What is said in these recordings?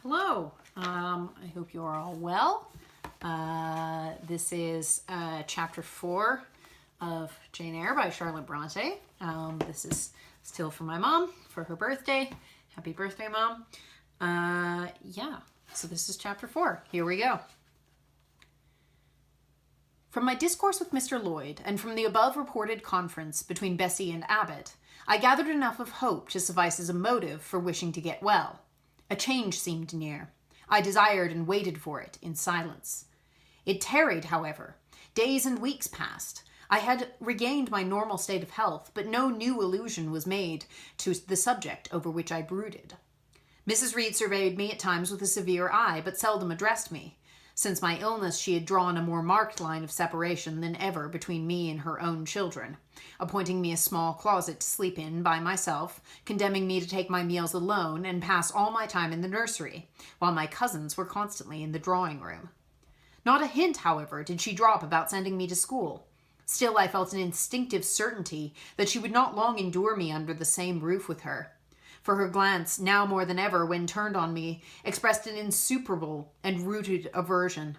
Hello. I hope you are all well. This is chapter 4 of Jane Eyre by Charlotte Bronte. This is still for my mom for her birthday. Happy birthday, Mom. So this is chapter 4. Here we go. From my discourse with Mr. Lloyd, and from the above reported conference between Bessie and Abbot, I gathered enough of hope to suffice as a motive for wishing to get well. A change seemed near. I desired and waited for it in silence. It tarried, however. Days and weeks passed. I had regained my normal state of health, but no new allusion was made to the subject over which I brooded. Mrs. Reed surveyed me at times with a severe eye, but seldom addressed me. Since my illness, she had drawn a more marked line of separation than ever between me and her own children, appointing me a small closet to sleep in by myself, condemning me to take my meals alone and pass all my time in the nursery, while my cousins were constantly in the drawing-room. Not a hint, however, did she drop about sending me to school. Still, I felt an instinctive certainty that she would not long endure me under the same roof with her. For her glance, now more than ever when turned on me, expressed an insuperable and rooted aversion.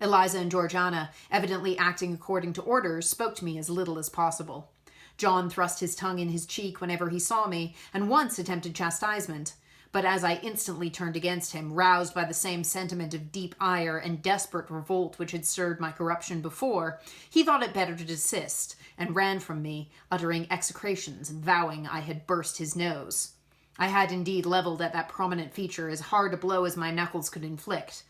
Eliza and Georgiana, evidently acting according to orders, spoke to me as little as possible. John thrust his tongue in his cheek whenever he saw me, and once attempted chastisement. But as I instantly turned against him, roused by the same sentiment of deep ire and desperate revolt which had stirred my corruption before, he thought it better to desist, and ran from me, uttering execrations and vowing I had burst his nose. I had indeed levelled at that prominent feature as hard a blow as my knuckles could inflict.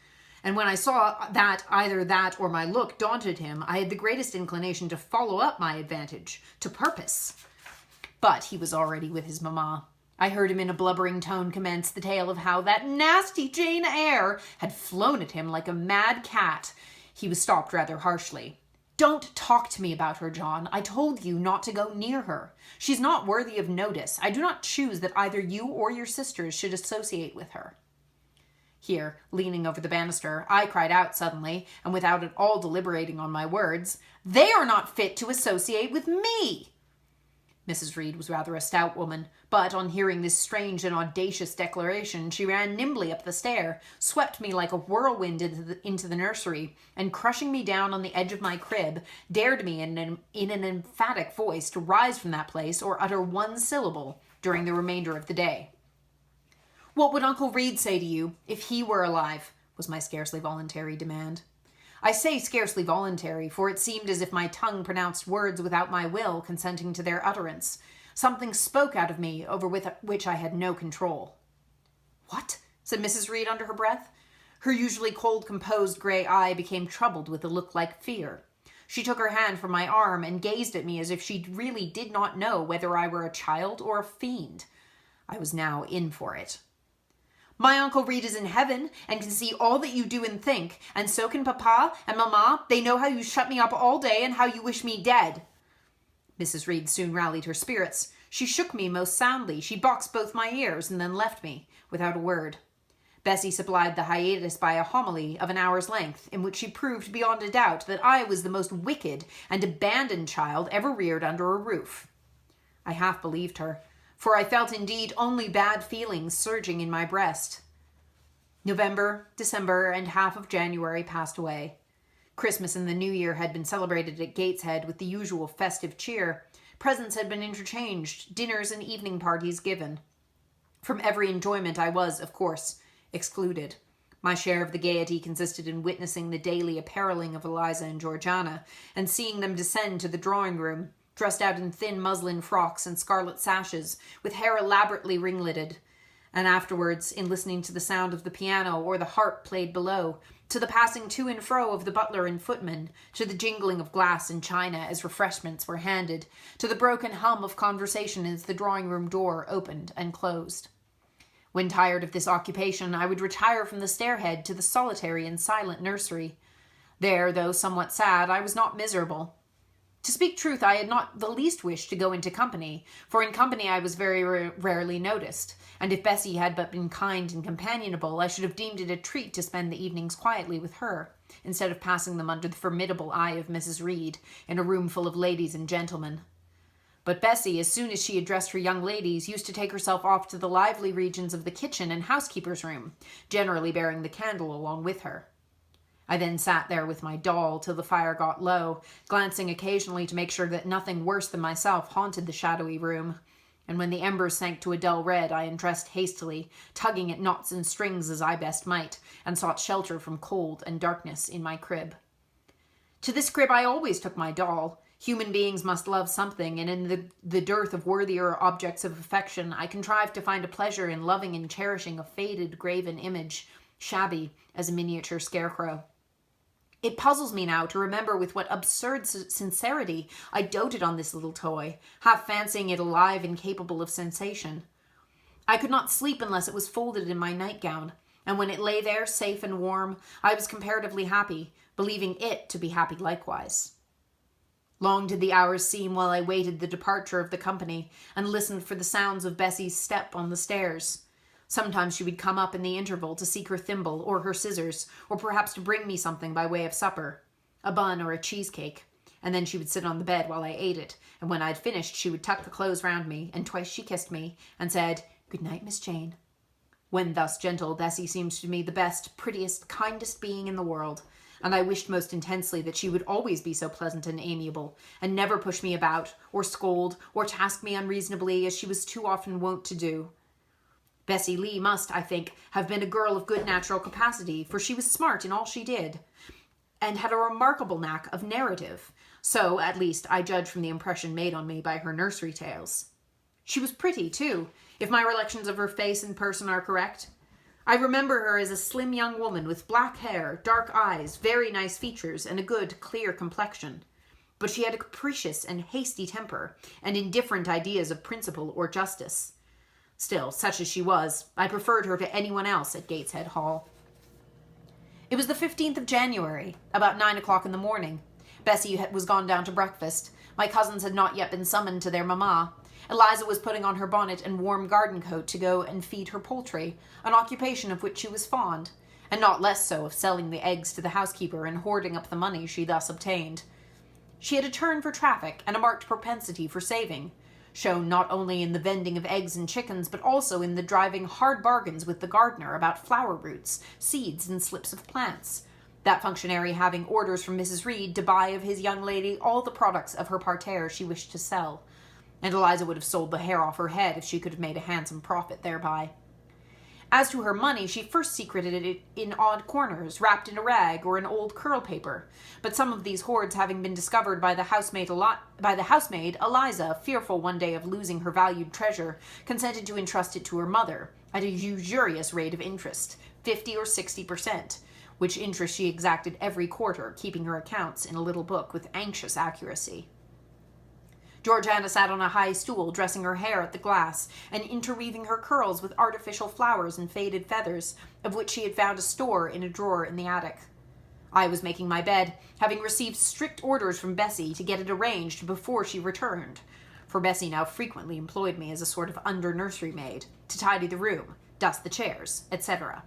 And when I saw that either that or my look daunted him, I had the greatest inclination to follow up my advantage, to purpose. But he was already with his mamma. I heard him in a blubbering tone commence the tale of how that nasty Jane Eyre had flown at him like a mad cat. He was stopped rather harshly. "Don't talk to me about her, John. I told you not to go near her. She's not worthy of notice. I do not choose that either you or your sisters should associate with her." Here, leaning over the banister, I cried out suddenly, and without at all deliberating on my words, "They are not fit to associate with me!" Mrs. Reed was rather a stout woman, but on hearing this strange and audacious declaration, she ran nimbly up the stair, swept me like a whirlwind into the nursery, and crushing me down on the edge of my crib, dared me in an emphatic voice to rise from that place or utter one syllable during the remainder of the day. "What would Uncle Reed say to you if he were alive?" was my scarcely voluntary demand. I say scarcely voluntary, for it seemed as if my tongue pronounced words without my will consenting to their utterance. Something spoke out of me over which I had no control. "What?" said Mrs. Reed under her breath. Her usually cold, composed grey eye became troubled with a look like fear. She took her hand from my arm and gazed at me as if she really did not know whether I were a child or a fiend. I was now in for it. "My Uncle Reed is in heaven and can see all that you do and think, and so can Papa and Mamma. They know how you shut me up all day and how you wish me dead." Mrs. Reed soon rallied her spirits. She shook me most soundly. She boxed both my ears and then left me, without a word. Bessie supplied the hiatus by a homily of an hour's length, in which she proved beyond a doubt that I was the most wicked and abandoned child ever reared under a roof. I half believed her, for I felt indeed only bad feelings surging in my breast. November, December, and half of January passed away. Christmas and the New Year had been celebrated at Gateshead with the usual festive cheer. Presents had been interchanged, dinners and evening parties given. From every enjoyment I was, of course, excluded. My share of the gaiety consisted in witnessing the daily appareling of Eliza and Georgiana, and seeing them descend to the drawing-room, dressed out in thin muslin frocks and scarlet sashes, with hair elaborately ringleted, and afterwards in listening to the sound of the piano or the harp played below, to the passing to and fro of the butler and footman, to the jingling of glass and china as refreshments were handed, to the broken hum of conversation as the drawing-room door opened and closed. When tired of this occupation, I would retire from the stairhead to the solitary and silent nursery. There, though somewhat sad, I was not miserable. To speak truth, I had not the least wish to go into company, for in company I was very rarely noticed, and if Bessie had but been kind and companionable, I should have deemed it a treat to spend the evenings quietly with her, instead of passing them under the formidable eye of Mrs. Reed, in a room full of ladies and gentlemen. But Bessie, as soon as she addressed her young ladies, used to take herself off to the lively regions of the kitchen and housekeeper's room, generally bearing the candle along with her. I then sat there with my doll till the fire got low, glancing occasionally to make sure that nothing worse than myself haunted the shadowy room. And when the embers sank to a dull red, I undressed hastily, tugging at knots and strings as I best might, and sought shelter from cold and darkness in my crib. To this crib I always took my doll. Human beings must love something, and in the dearth of worthier objects of affection, I contrived to find a pleasure in loving and cherishing a faded, graven image, shabby as a miniature scarecrow. It puzzles me now to remember with what absurd sincerity I doted on this little toy, half fancying it alive and capable of sensation. I could not sleep unless it was folded in my nightgown, and when it lay there safe and warm, I was comparatively happy, believing it to be happy likewise. Long did the hours seem while I waited the departure of the company and listened for the sounds of Bessie's step on the stairs. Sometimes she would come up in the interval to seek her thimble or her scissors, or perhaps to bring me something by way of supper, a bun or a cheesecake, and then she would sit on the bed while I ate it, and when I'd finished she would tuck the clothes round me, and twice she kissed me, and said, "Good night, Miss Jane." When thus gentle, Bessie seemed to me the best, prettiest, kindest being in the world, and I wished most intensely that she would always be so pleasant and amiable, and never push me about, or scold, or task me unreasonably, as she was too often wont to do. Bessie Lee must, I think, have been a girl of good natural capacity, for she was smart in all she did, and had a remarkable knack of narrative. So, at least, I judge from the impression made on me by her nursery tales. She was pretty, too, if my recollections of her face and person are correct. I remember her as a slim young woman with black hair, dark eyes, very nice features, and a good, clear complexion. But she had a capricious and hasty temper, and indifferent ideas of principle or justice. Still, such as she was, I preferred her to anyone else at Gateshead Hall. It was the 15th of January, about 9 o'clock in the morning. Bessie was gone down to breakfast. My cousins had not yet been summoned to their mamma. Eliza was putting on her bonnet and warm garden coat to go and feed her poultry, an occupation of which she was fond, and not less so of selling the eggs to the housekeeper and hoarding up the money she thus obtained. She had a turn for traffic and a marked propensity for saving, shown not only in the vending of eggs and chickens, but also in the driving hard bargains with the gardener about flower roots, seeds, and slips of plants, that functionary having orders from Mrs. Reed to buy of his young lady all the products of her parterre she wished to sell, and Eliza would have sold the hair off her head if she could have made a handsome profit thereby. As to her money, she first secreted it in odd corners, wrapped in a rag or an old curl paper, but some of these hoards having been discovered by the housemaid Eliza, fearful one day of losing her valued treasure, consented to entrust it to her mother, at a usurious rate of interest, 50 or 60%, which interest she exacted every quarter, keeping her accounts in a little book with anxious accuracy. Georgiana sat on a high stool, dressing her hair at the glass, and interweaving her curls with artificial flowers and faded feathers, of which she had found a store in a drawer in the attic. I was making my bed, having received strict orders from Bessie to get it arranged before she returned, for Bessie now frequently employed me as a sort of under-nursery maid, to tidy the room, dust the chairs, etc.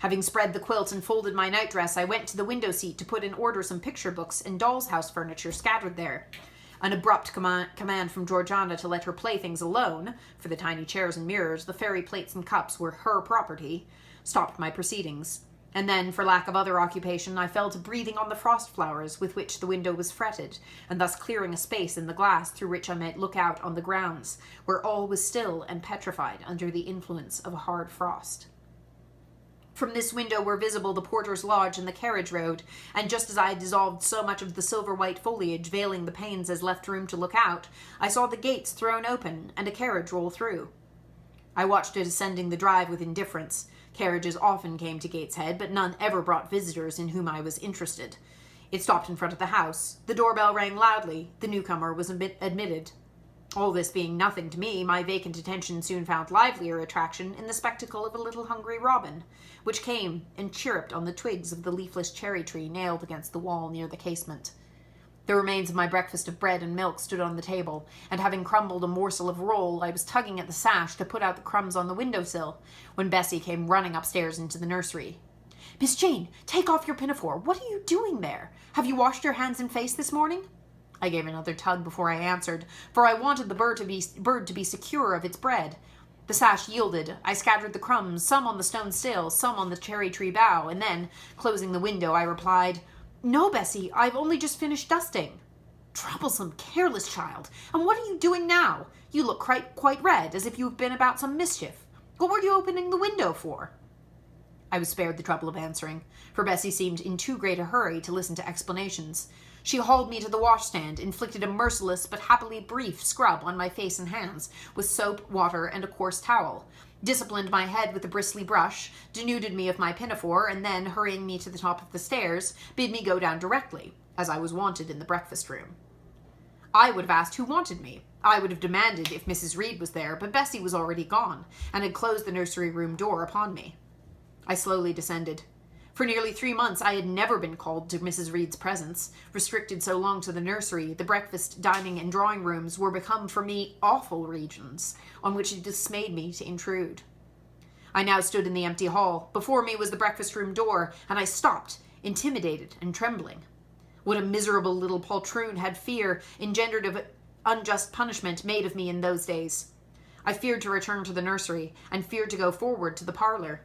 Having spread the quilt and folded my nightdress, I went to the window seat to put in order some picture books and doll's house furniture scattered there. An abrupt command from Georgiana to let her playthings alone, for the tiny chairs and mirrors, the fairy plates and cups were her property, stopped my proceedings. And then, for lack of other occupation, I fell to breathing on the frost flowers with which the window was fretted, and thus clearing a space in the glass through which I might look out on the grounds, where all was still and petrified under the influence of a hard frost. From this window were visible the porter's lodge and the carriage road, and just as I had dissolved so much of the silver-white foliage veiling the panes as left room to look out, I saw the gates thrown open and a carriage roll through. I watched it ascending the drive with indifference. Carriages often came to Gateshead, but none ever brought visitors in whom I was interested. It stopped in front of the house. The doorbell rang loudly. The newcomer was admitted. All this being nothing to me, my vacant attention soon found livelier attraction in the spectacle of a little hungry robin, which came and chirruped on the twigs of the leafless cherry tree nailed against the wall near the casement. The remains of my breakfast of bread and milk stood on the table, and having crumbled a morsel of roll, I was tugging at the sash to put out the crumbs on the windowsill, when Bessie came running upstairs into the nursery. "Miss Jane, take off your pinafore. What are you doing there? Have you washed your hands and face this morning?" I gave another tug before I answered, for I wanted the bird to be secure of its bread. The sash yielded. I scattered the crumbs, some on the stone sill, some on the cherry tree bough, and then, closing the window, I replied, "No, Bessie, I've only just finished dusting." "Troublesome, careless child! And what are you doing now? You look quite red, as if you have been about some mischief. What were you opening the window for?" I was spared the trouble of answering, for Bessie seemed in too great a hurry to listen to explanations. She hauled me to the washstand, inflicted a merciless but happily brief scrub on my face and hands with soap, water, and a coarse towel, disciplined my head with a bristly brush, denuded me of my pinafore, and then, hurrying me to the top of the stairs, bid me go down directly, as I was wanted in the breakfast-room. I would have asked who wanted me. I would have demanded if Mrs. Reed was there, but Bessie was already gone, and had closed the nursery-room door upon me. I slowly descended. For nearly 3 months I had never been called to Mrs. Reed's presence. Restricted so long to the nursery, the breakfast, dining, and drawing rooms were become for me awful regions, on which it dismayed me to intrude. I now stood in the empty hall. Before me was the breakfast-room door, and I stopped, intimidated and trembling. What a miserable little poltroon had fear, engendered of unjust punishment, made of me in those days. I feared to return to the nursery, and feared to go forward to the parlour.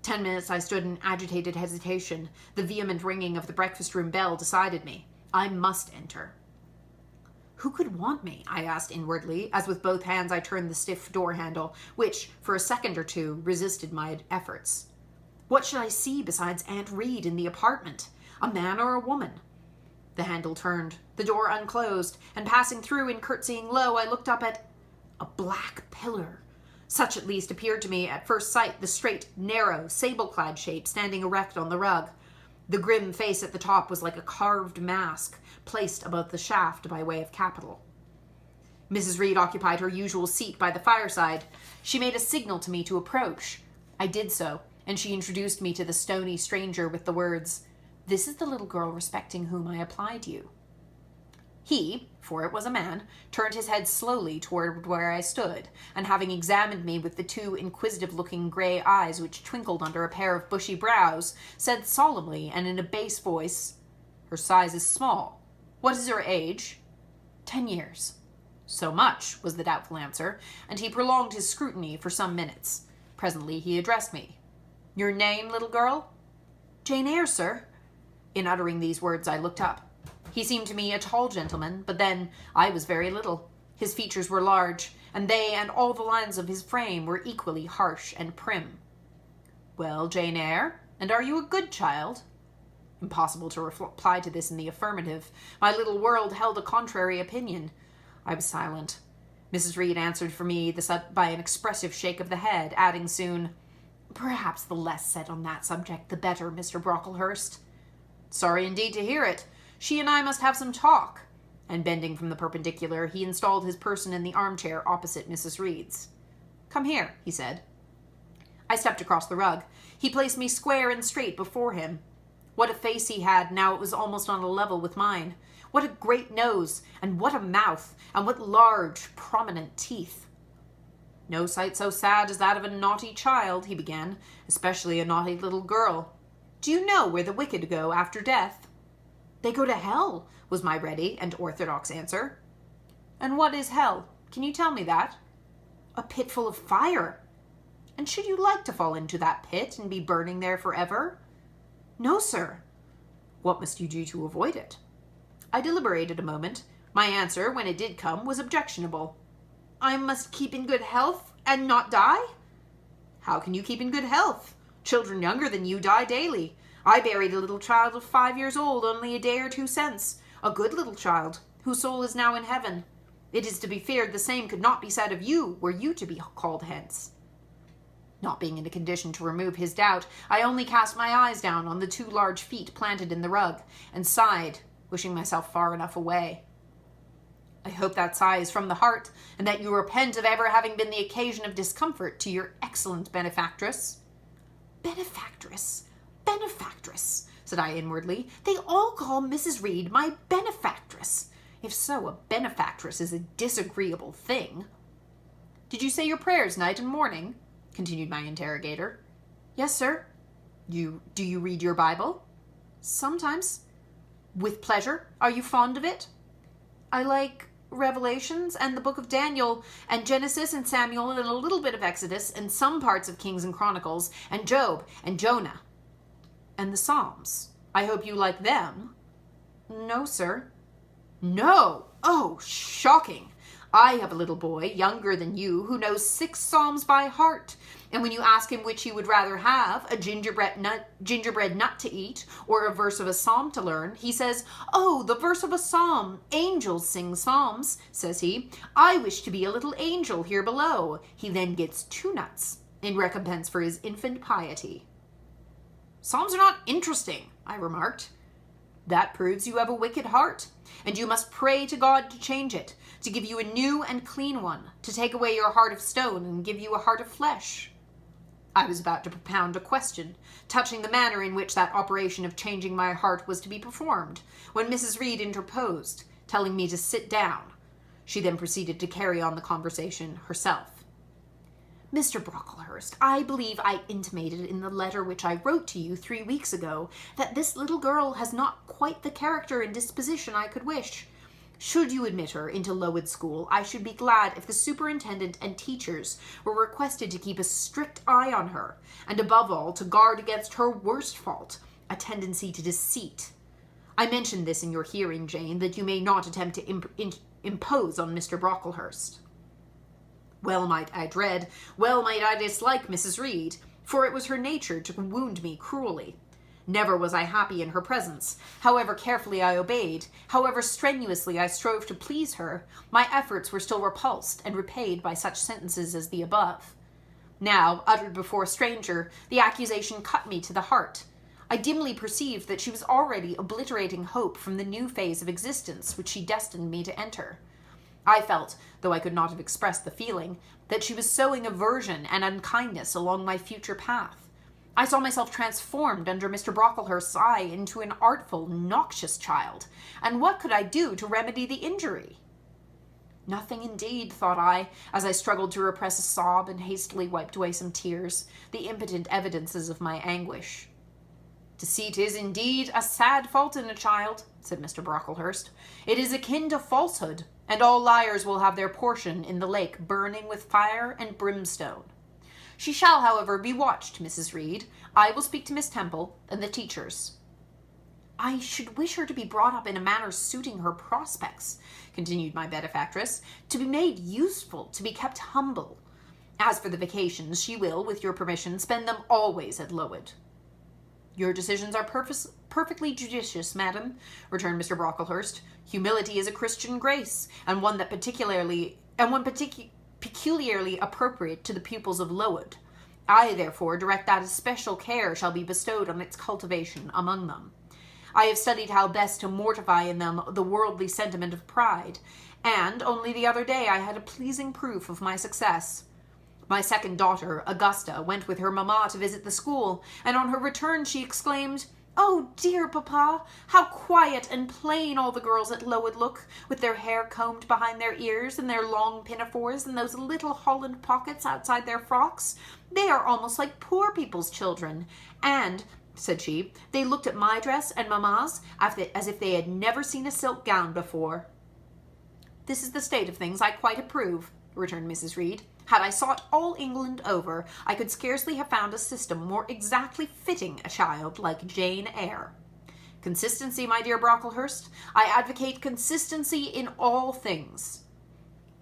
10 minutes I stood in agitated hesitation. The vehement ringing of the breakfast-room bell decided me. I must enter. Who could want me? I asked inwardly, as with both hands I turned the stiff door handle, which, for a second or two, resisted my efforts. What should I see besides Aunt Reed in the apartment? A man or a woman? The handle turned, the door unclosed, and passing through and curtsying low, I looked up at a black pillar. Such at least appeared to me at first sight the straight, narrow, sable-clad shape standing erect on the rug. The grim face at the top was like a carved mask, placed above the shaft by way of capital. Mrs. Reed occupied her usual seat by the fireside. She made a signal to me to approach. I did so, and she introduced me to the stony stranger with the words, "This is the little girl respecting whom I applied you." He, for it was a man, turned his head slowly toward where I stood, and having examined me with the 2 inquisitive-looking grey eyes which twinkled under a pair of bushy brows, said solemnly and in a bass voice, "Her size is small. What is her age?" 10 years. "So much," was the doubtful answer, and he prolonged his scrutiny for some minutes. Presently he addressed me. "Your name, little girl?" "Jane Eyre, sir." In uttering these words I looked up. He seemed to me a tall gentleman, but then I was very little. His features were large, and they and all the lines of his frame were equally harsh and prim. "Well, Jane Eyre, and are you a good child?" Impossible to reply to this in the affirmative. My little world held a contrary opinion. I was silent. Mrs. Reed answered for me by an expressive shake of the head, adding soon, "Perhaps the less said on that subject the better, Mr. Brocklehurst." "Sorry indeed to hear it. She and I must have some talk." And bending from the perpendicular, he installed his person in the armchair opposite Mrs. Reed's. "Come here," he said. I stepped across the rug. He placed me square and straight before him. What a face he had, now it was almost on a level with mine. What a great nose, and what a mouth, and what large, prominent teeth. "No sight so sad as that of a naughty child," he began, "especially a naughty little girl. Do you know where the wicked go after death?" "They go to hell," was my ready and orthodox answer. "And what is hell? Can you tell me that?" "A pit full of fire." "And should you like to fall into that pit and be burning there forever?" "No, sir." "What must you do to avoid it?" I deliberated a moment. My answer, when it did come, was objectionable. "I must keep in good health and not die." "How can you keep in good health? Children younger than you die daily. I buried a little child of 5 years old only a day or 2 since, a good little child, whose soul is now in heaven. It is to be feared the same could not be said of you, were you to be called hence." Not being in a condition to remove his doubt, I only cast my eyes down on the 2 large feet planted in the rug, and sighed, wishing myself far enough away. "I hope that sigh is from the heart, and that you repent of ever having been the occasion of discomfort to your excellent benefactress." "Benefactress? Benefactress," said I inwardly. "They all call Mrs. Reed my benefactress. If so, a benefactress is a disagreeable thing." "Did you say your prayers night and morning?" continued my interrogator. "Yes, sir." Do you read your Bible?" "Sometimes." "With pleasure? Are you fond of it?" I like Revelations and the book of Daniel and Genesis and Samuel and a little bit of Exodus and some parts of Kings and Chronicles and Job and Jonah and the Psalms. I hope you like them." "No, sir." "No? Oh, shocking. I have a little boy, younger than you, who knows 6 Psalms by heart. And when you ask him which he would rather have, a gingerbread nut to eat, or a verse of a psalm to learn, he says, 'Oh, the verse of a psalm. Angels sing psalms,' says he. 'I wish to be a little angel here below.' He then gets 2 nuts in recompense for his infant piety." "Psalms are not interesting," I remarked. "That proves you have a wicked heart, and you must pray to God to change it, to give you a new and clean one, to take away your heart of stone and give you a heart of flesh." I was about to propound a question touching the manner in which that operation of changing my heart was to be performed, when Mrs. Reed interposed, telling me to sit down. She then proceeded to carry on the conversation herself. "Mr. Brocklehurst, I believe I intimated in the letter which I wrote to you 3 weeks ago that this little girl has not quite the character and disposition I could wish. Should you admit her into Lowood School, I should be glad if the superintendent and teachers were requested to keep a strict eye on her, and above all to guard against her worst fault, a tendency to deceit. I mention this in your hearing, Jane, that you may not attempt to impose on Mr. Brocklehurst." Well might I dislike Mrs. Reed, for it was her nature to wound me cruelly. Never was I happy in her presence. However carefully I obeyed, however strenuously I strove to please her, my efforts were still repulsed and repaid by such sentences as the above. Now, uttered before a stranger, the accusation cut me to the heart. I dimly perceived that she was already obliterating hope from the new phase of existence which she destined me to enter. I felt, though I could not have expressed the feeling, that she was sowing aversion and unkindness along my future path. I saw myself transformed under Mr. Brocklehurst's eye into an artful, noxious child, and what could I do to remedy the injury? Nothing indeed, thought I, as I struggled to repress a sob and hastily wiped away some tears, the impotent evidences of my anguish. "Deceit is indeed a sad fault in a child," said Mr. Brocklehurst. "It is akin to falsehood, and all liars will have their portion in the lake burning with fire and brimstone. She shall, however, be watched, Mrs. Reed. I will speak to Miss Temple and the teachers." "I should wish her to be brought up in a manner suiting her prospects," continued my benefactress, "to be made useful, to be kept humble. As for the vacations, she will, with your permission, spend them always at Lowood." "Your decisions are perfectly judicious, madam," returned Mr. Brocklehurst. "Humility is a Christian grace, and one peculiarly appropriate to the pupils of Lowood. I, therefore, direct that especial care shall be bestowed on its cultivation among them. I have studied how best to mortify in them the worldly sentiment of pride, and only the other day I had a pleasing proof of my success. My second daughter, Augusta, went with her mamma to visit the school, and on her return she exclaimed, 'Oh, dear papa, how quiet and plain all the girls at Lowood look, with their hair combed behind their ears, and their long pinafores, and those little holland pockets outside their frocks. They are almost like poor people's children. And,' said she, 'they looked at my dress and mamma's as if they had never seen a silk gown before.' This is the state of things I quite approve," returned Mrs. Reed. "Had I sought all England over, I could scarcely have found a system more exactly fitting a child like Jane Eyre. Consistency, my dear Brocklehurst. I advocate consistency in all things."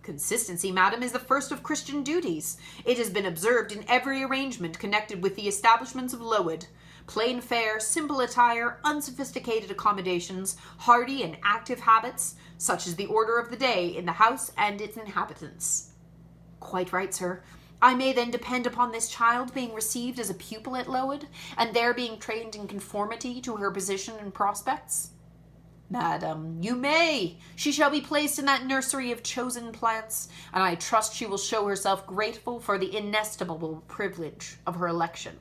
"Consistency, madam, is the first of Christian duties. It has been observed in every arrangement connected with the establishments of Lowood. Plain fare, simple attire, unsophisticated accommodations, hardy and active habits, such is the order of the day in the house and its inhabitants." "Quite right, sir. I may then depend upon this child being received as a pupil at Lowood, and there being trained in conformity to her position and prospects?" "Madam, you may. She shall be placed in that nursery of chosen plants, and I trust she will show herself grateful for the inestimable privilege of her election."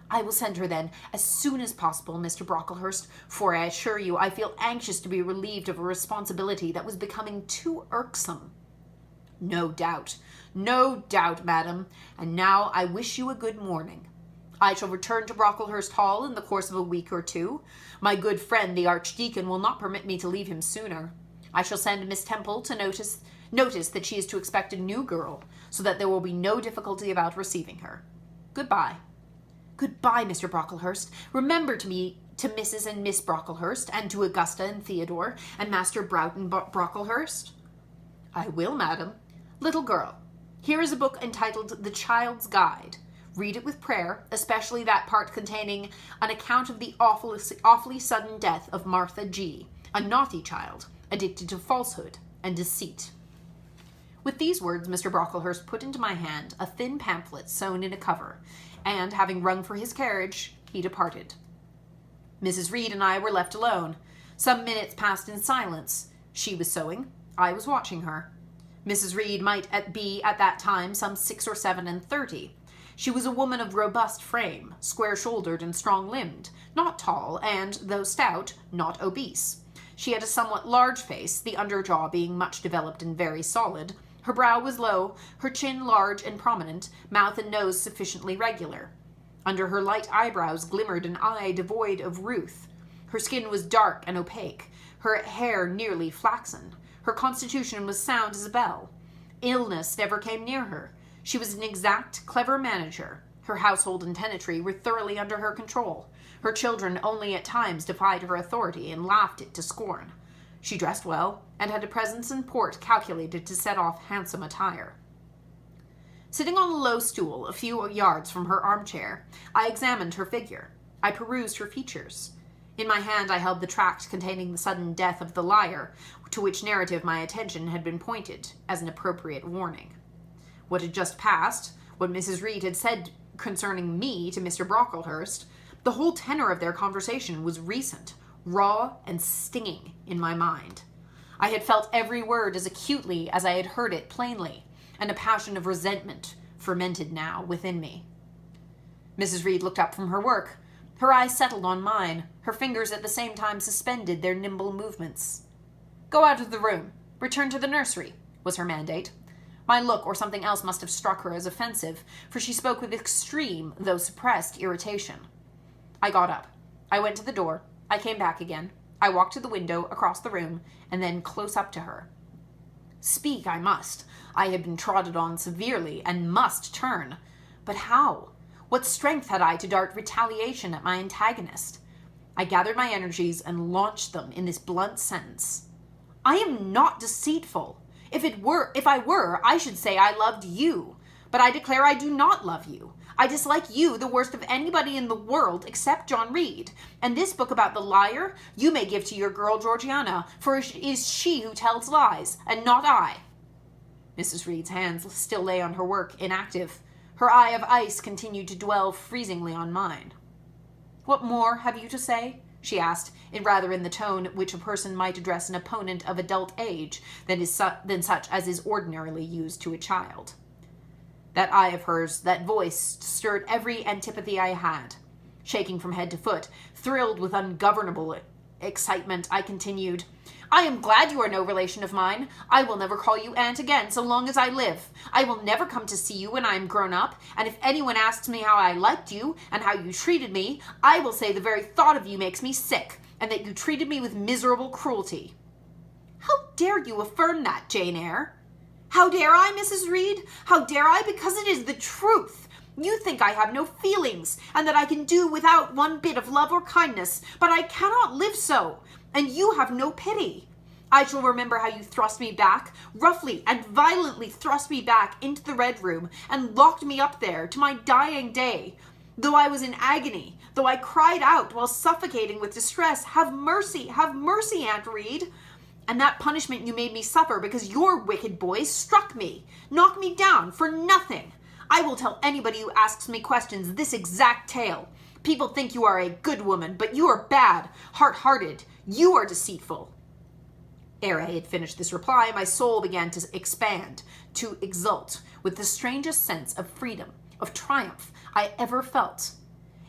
"I will send her, then, as soon as possible, Mr. Brocklehurst, for I assure you I feel anxious to be relieved of a responsibility that was becoming too irksome." No doubt, madam. And now I wish you a good morning. I shall return to Brocklehurst Hall in the course of a week or two. My good friend the Archdeacon will not permit me to leave him sooner. I shall send Miss Temple to notice that she is to expect a new girl, so that there will be no difficulty about receiving her. Goodbye." "Goodbye, Mr. Brocklehurst. Remember to me to Mrs. and Miss Brocklehurst, and to Augusta and Theodore, and Master Broughton Brocklehurst." "I will, madam. Little girl, here is a book entitled The Child's Guide. Read it with prayer, especially that part containing an account of the awfully sudden death of Martha G., a naughty child, addicted to falsehood and deceit." With these words, Mr. Brocklehurst put into my hand a thin pamphlet sewn in a cover, and, having rung for his carriage, he departed. Mrs. Reed and I were left alone. Some minutes passed in silence. She was sewing. I was watching her. Mrs. Reed might be at that time some 6 or 7 and 30. She was a woman of robust frame, square-shouldered and strong-limbed, not tall, and, though stout, not obese. She had a somewhat large face, the under jaw being much developed and very solid. Her brow was low, her chin large and prominent, mouth and nose sufficiently regular. Under her light eyebrows glimmered an eye devoid of ruth. Her skin was dark and opaque, her hair nearly flaxen. Her constitution was sound as a bell. Illness never came near her. She was an exact, clever manager. Her household and tenantry were thoroughly under her control. Her children only at times defied her authority and laughed it to scorn. She dressed well, and had a presence and port calculated to set off handsome attire. Sitting on a low stool a few yards from her armchair, I examined her figure. I perused her features. In my hand I held the tract containing the sudden death of the liar, to which narrative my attention had been pointed as an appropriate warning. What had just passed, what Mrs. Reed had said concerning me to Mr. Brocklehurst, the whole tenor of their conversation was recent, raw, and stinging in my mind. I had felt every word as acutely as I had heard it plainly, and a passion of resentment fermented now within me. Mrs. Reed looked up from her work. Her eyes settled on mine. Her fingers at the same time suspended their nimble movements. "Go out of the room. Return to the nursery," was her mandate. My look or something else must have struck her as offensive, for she spoke with extreme, though suppressed, irritation. I got up. I went to the door. I came back again. I walked to the window, across the room, and then close up to her. Speak I must. I had been trodden on severely, and must turn. But how? What strength had I to dart retaliation at my antagonist? I gathered my energies and launched them in this blunt sentence. "I am not deceitful. If I were, I should say I loved you. But I declare I do not love you. I dislike you the worst of anybody in the world except John Reed. And this book about the liar you may give to your girl Georgiana, for it is she who tells lies, and not I." Mrs. Reed's hands still lay on her work, inactive. Her eye of ice continued to dwell freezingly on mine. "What more have you to say?" she asked, in the tone which a person might address an opponent of adult age than such as is ordinarily used to a child. That eye of hers, that voice, stirred every antipathy I had. Shaking from head to foot, thrilled with ungovernable excitement, I continued, "I am glad you are no relation of mine. I will never call you aunt again so long as I live. I will never come to see you when I am grown up, and if anyone asks me how I liked you and how you treated me, I will say the very thought of you makes me sick, and that you treated me with miserable cruelty." "How dare you affirm that, Jane Eyre?" "How dare I, Mrs. Reed? How dare I? Because it is the truth. You think I have no feelings, and that I can do without one bit of love or kindness, but I cannot live so, and you have no pity. I shall remember how you thrust me back, roughly and violently thrust me back into the Red Room, and locked me up there to my dying day. Though I was in agony, though I cried out while suffocating with distress, 'Have mercy, Aunt Reed!' And that punishment you made me suffer because your wicked boys struck me, knocked me down for nothing. I will tell anybody who asks me questions this exact tale. People think you are a good woman, but you are bad, hard-hearted. You are deceitful." Ere I had finished this reply, my soul began to expand, to exult, with the strangest sense of freedom, of triumph, I ever felt.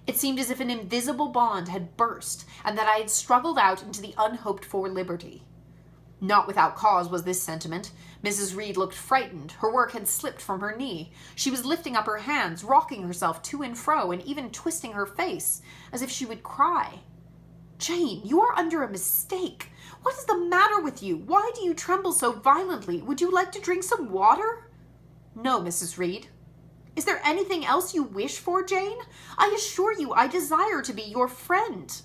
It seemed as if an invisible bond had burst, and that I had struggled out into the unhoped-for liberty. Not without cause was this sentiment. Mrs. Reed looked frightened. Her work had slipped from her knee. She was lifting up her hands, rocking herself to and fro, and even twisting her face, as if she would cry. Jane, you are under a mistake. What is the matter with you? Why do you tremble so violently? Would you like to drink some water? No, Mrs. Reed. Is there anything else you wish for, Jane? I assure you I desire to be your friend.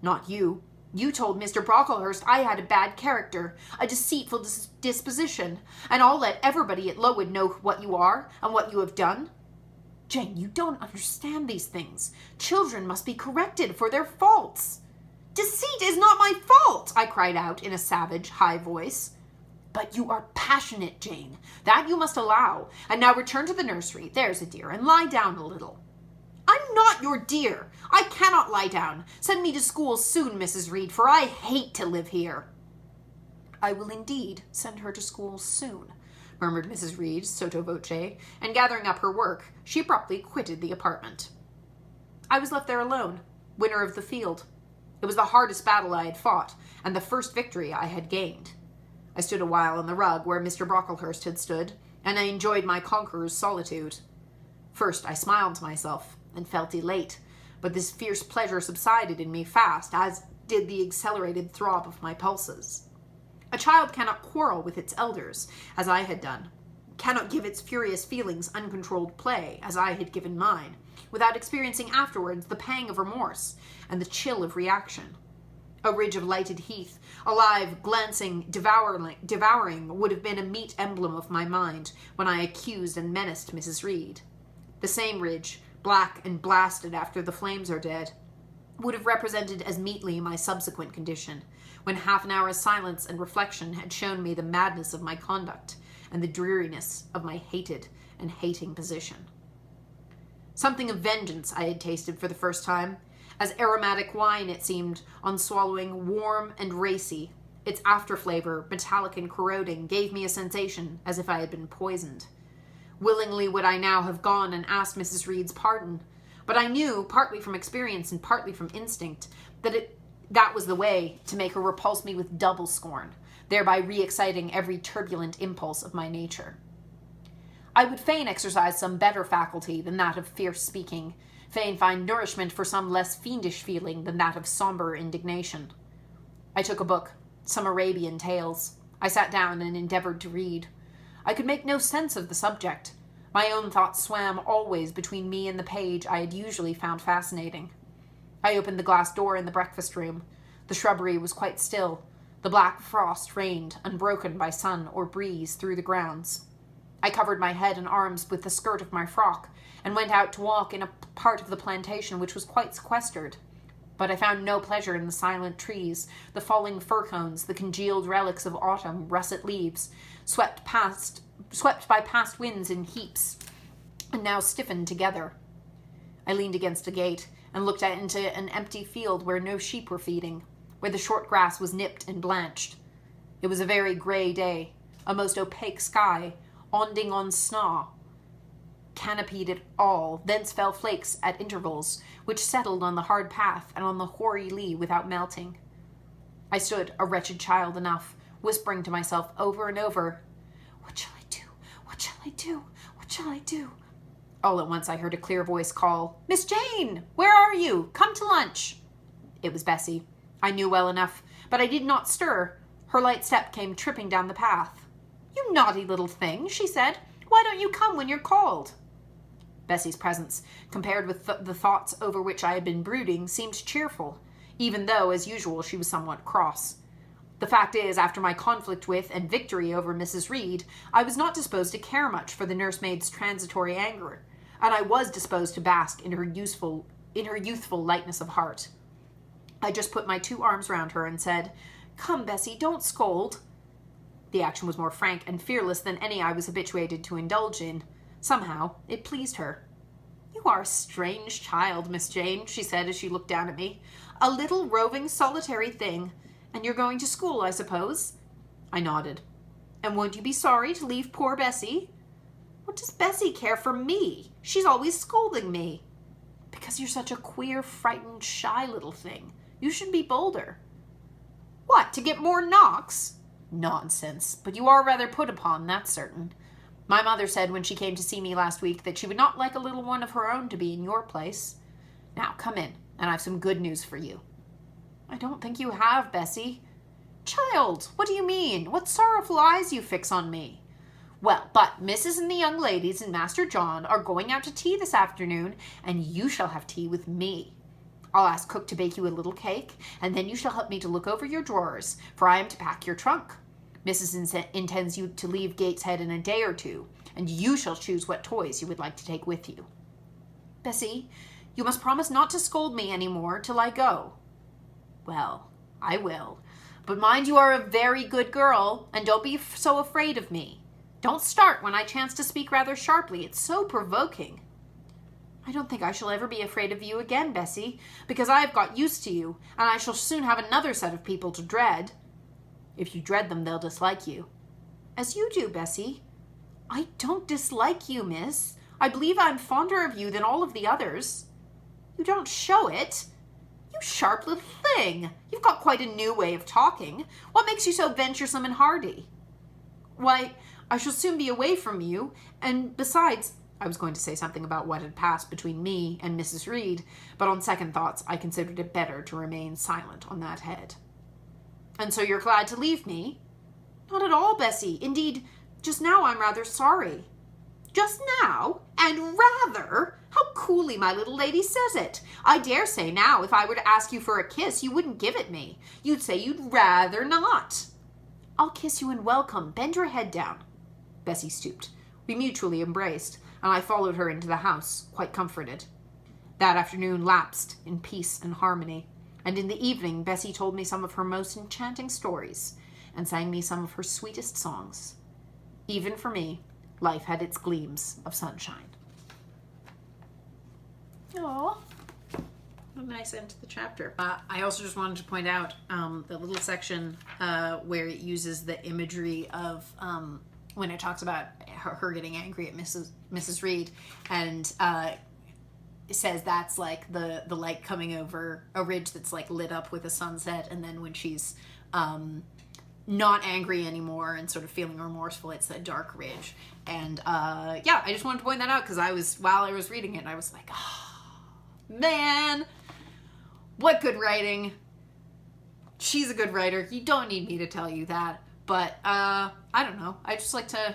Not you. You told Mr. Brocklehurst I had a bad character, a deceitful disposition, and I'll let everybody at Lowood know what you are and what you have done. Jane, you don't understand these things. Children must be corrected for their faults. Deceit is not my fault, I cried out in a savage, high voice. But you are passionate, Jane. That you must allow. And now return to the nursery, there's a dear, and lie down a little. I'm not your dear. I cannot lie down. Send me to school soon, Mrs. Reed, for I hate to live here. I will indeed send her to school soon, murmured Mrs. Reed, sotto voce, and gathering up her work, she abruptly quitted the apartment. I was left there alone, winner of the field. It was the hardest battle I had fought, and the first victory I had gained. I stood a while on the rug where Mr. Brocklehurst had stood, and I enjoyed my conqueror's solitude. First I smiled to myself, and felt elate, but this fierce pleasure subsided in me fast, as did the accelerated throb of my pulses. A child cannot quarrel with its elders, as I had done, cannot give its furious feelings uncontrolled play, as I had given mine, without experiencing afterwards the pang of remorse and the chill of reaction. A ridge of lighted heath, alive, glancing, devouring, would have been a meet emblem of my mind when I accused and menaced Mrs. Reed. The same ridge, black and blasted after the flames are dead, would have represented as meetly my subsequent condition, when half an hour's silence and reflection had shown me the madness of my conduct and the dreariness of my hated and hating position. Something of vengeance I had tasted for the first time, as aromatic wine it seemed, on swallowing, warm and racy. Its after-flavor, metallic and corroding, gave me a sensation as if I had been poisoned. Willingly would I now have gone and asked Mrs. Reed's pardon, but I knew, partly from experience and partly from instinct, that was the way to make her repulse me with double scorn, thereby re-exciting every turbulent impulse of my nature. I would fain exercise some better faculty than that of fierce speaking, fain find nourishment for some less fiendish feeling than that of sombre indignation. I took a book, some Arabian tales. I sat down and endeavored to read. I could make no sense of the subject. My own thoughts swam always between me and the page I had usually found fascinating. I opened the glass door in the breakfast room. The shrubbery was quite still. The black frost reigned, unbroken by sun or breeze, through the grounds. I covered my head and arms with the skirt of my frock, and went out to walk in a part of the plantation which was quite sequestered. But I found no pleasure in the silent trees, the falling fir cones, the congealed relics of autumn, russet leaves, swept by past winds in heaps, and now stiffened together. I leaned against a gate, and looked out into an empty field where no sheep were feeding, where the short grass was nipped and blanched. It was a very grey day, a most opaque sky, onding on snaw, canopied it all, thence fell flakes at intervals, which settled on the hard path and on the hoary lea without melting. I stood, a wretched child enough, whispering to myself over and over, "What shall I do? What shall I do? What shall I do?" All at once I heard a clear voice call, "Miss Jane, where are you? Come to lunch." It was Bessie. I knew well enough, but I did not stir. Her light step came tripping down the path. "You naughty little thing," she said. "Why don't you come when you're called?" Bessie's presence, compared with the thoughts over which I had been brooding, seemed cheerful, even though, as usual, she was somewhat cross. The fact is, after my conflict with and victory over Mrs. Reed, I was not disposed to care much for the nursemaid's transitory anger, and I was disposed to bask in her youthful lightness of heart. I just put my 2 arms round her and said, "Come, Bessie, don't scold." The action was more frank and fearless than any I was habituated to indulge in. Somehow, it pleased her. "You are a strange child, Miss Jane," she said as she looked down at me. "A little roving, solitary thing. And you're going to school, I suppose?" I nodded. "And won't you be sorry to leave poor Bessie?" "What does Bessie care for me? She's always scolding me." "Because you're such a queer, frightened, shy little thing. You should be bolder." "What, to get more knocks?" "Nonsense, but you are rather put upon, that's certain. My mother said when she came to see me last week that she would not like a little one of her own to be in your place. Now come in, and I've some good news for you." I don't think you have, Bessie. Child, what do you mean? What sorrowful eyes you fix on me? Well, but Mrs. and the young ladies and Master John are going out to tea this afternoon, and you shall have tea with me. I'll ask cook to bake you a little cake, and then you shall help me to look over your drawers, for I am to pack your trunk. Mrs. intends you to leave Gateshead in a day or two, and you shall choose what toys you would like to take with you. Bessie, you must promise not to scold me any more till I go. Well, I will. But mind you are a very good girl, and don't be so afraid of me. Don't start when I chance to speak rather sharply. It's so provoking. I don't think I shall ever be afraid of you again, Bessie, because I have got used to you, and I shall soon have another set of people to dread. If you dread them, they'll dislike you. As you do, Bessie. I don't dislike you, miss. I believe I'm fonder of you than all of the others. You don't show it. You sharp little thing. You've got quite a new way of talking. What makes you so venturesome and hardy? Why, I shall soon be away from you, and besides, I was going to say something about what had passed between me and Mrs. Reed, but on second thoughts I considered it better to remain silent on that head. And so you're glad to leave me? Not at all, Bessie. Indeed, just now I'm rather sorry. Just now? And rather? How coolly my little lady says it. I dare say now if I were to ask you for a kiss, you wouldn't give it me. You'd say you'd rather not. I'll kiss you and welcome. Bend your head down. Bessie stooped. We mutually embraced, and I followed her into the house, quite comforted. That afternoon lapsed in peace and harmony, and in the evening Bessie told me some of her most enchanting stories, and sang me some of her sweetest songs. Even for me, life had its gleams of sunshine. Aww. What a nice end to the chapter. I also just wanted to point out the little section where it uses the imagery of when it talks about her getting angry at Mrs. Reed, and it says that's like the light coming over a ridge that's like lit up with a sunset, and then when she's not angry anymore and sort of feeling remorseful, it's that dark ridge. And yeah, I just wanted to point that out because while I was reading it, I was like, oh, man, what good writing. She's a good writer. You don't need me to tell you that. But I don't know. I just like to,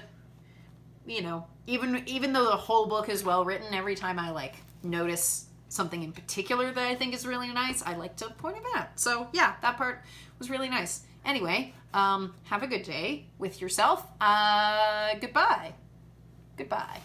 you know, even though the whole book is well written, every time I like notice something in particular that I think is really nice, I like to point it out. So yeah, that part was really nice. Anyway, have a good day with yourself. Goodbye. Goodbye.